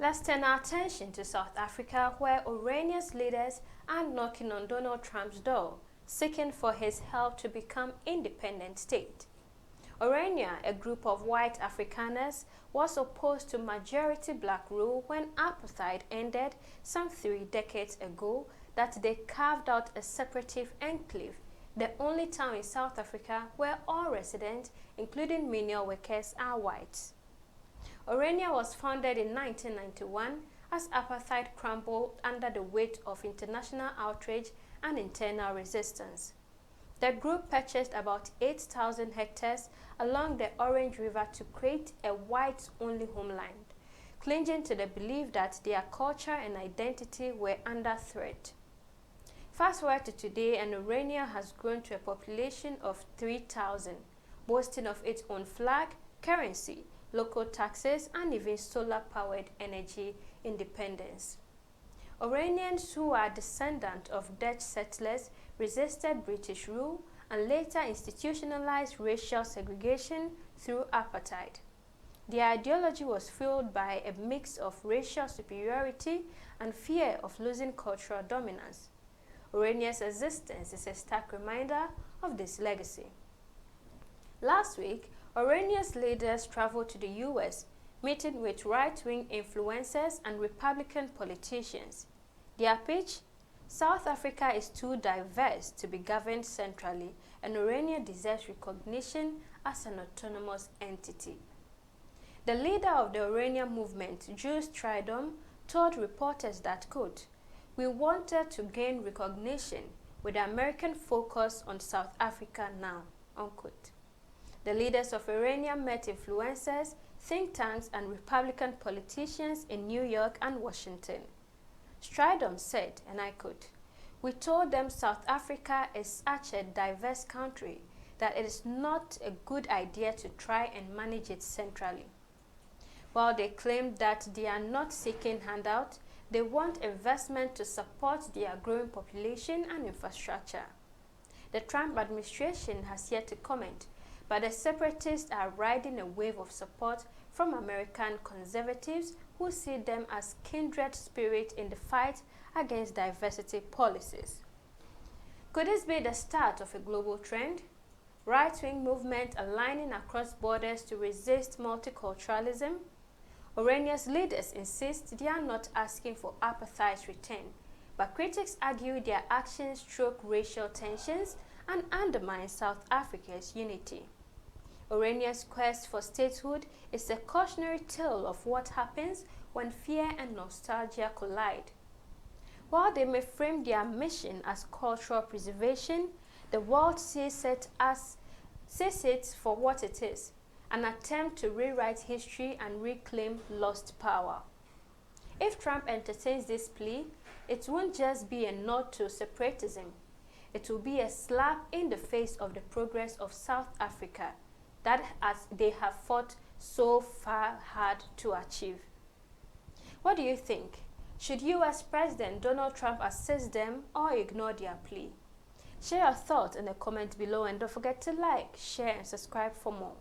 Let's turn our attention to South Africa, where Orania's leaders are knocking on Donald Trump's door, seeking for his help to become independent state. Orania, a group of white Afrikaners, was opposed to majority black rule when apartheid ended some 3 decades ago that they carved out a separatist enclave, the only town in South Africa where all residents, including menial workers, are whites. Orania was founded in 1991 as apartheid crumbled under the weight of international outrage and internal resistance. The group purchased about 8,000 hectares along the Orange River to create a whites-only homeland, clinging to the belief that their culture and identity were under threat. Fast forward to today, and Orania has grown to a population of 3,000, boasting of its own flag, currency, local taxes, and even solar-powered energy independence. Oranians, who are descendants of Dutch settlers, resisted British rule and later institutionalized racial segregation through apartheid. Their ideology was fueled by a mix of racial superiority and fear of losing cultural dominance. Orania's existence is a stark reminder of this legacy. Last week, Orania's leaders traveled to the US, meeting with right-wing influencers and Republican politicians. Their pitch? South Africa is too diverse to be governed centrally, and Orania deserves recognition as an autonomous entity. The leader of the Orania movement, Jules Stridom, told reporters that, quote, "We wanted to gain recognition with the American focus on South Africa now," unquote. The leaders of Orania met influencers, think tanks, and Republican politicians in New York and Washington. Stridom said, and I quote, "We told them South Africa is such a diverse country that it is not a good idea to try and manage it centrally." While they claimed that they are not seeking handout, they want investment to support their growing population and infrastructure. The Trump administration has yet to comment, but the separatists are riding a wave of support from American conservatives who see them as kindred spirit in the fight against diversity policies. Could this be the start of a global trend? Right-wing movement aligning across borders to resist multiculturalism? Orania's leaders insist they are not asking for apartheid's return, but critics argue their actions stoke racial tensions and undermine South Africa's unity. Orania's quest for statehood is a cautionary tale of what happens when fear and nostalgia collide. While they may frame their mission as cultural preservation, the world sees it for what it is, an attempt to rewrite history and reclaim lost power. If Trump entertains this plea, it won't just be a nod to separatism. It will be a slap in the face of the progress of South Africa that they have fought so far hard to achieve. What do you think? Should US President Donald Trump assist them or ignore their plea? Share your thoughts in the comments below, and don't forget to like, share, and subscribe for more.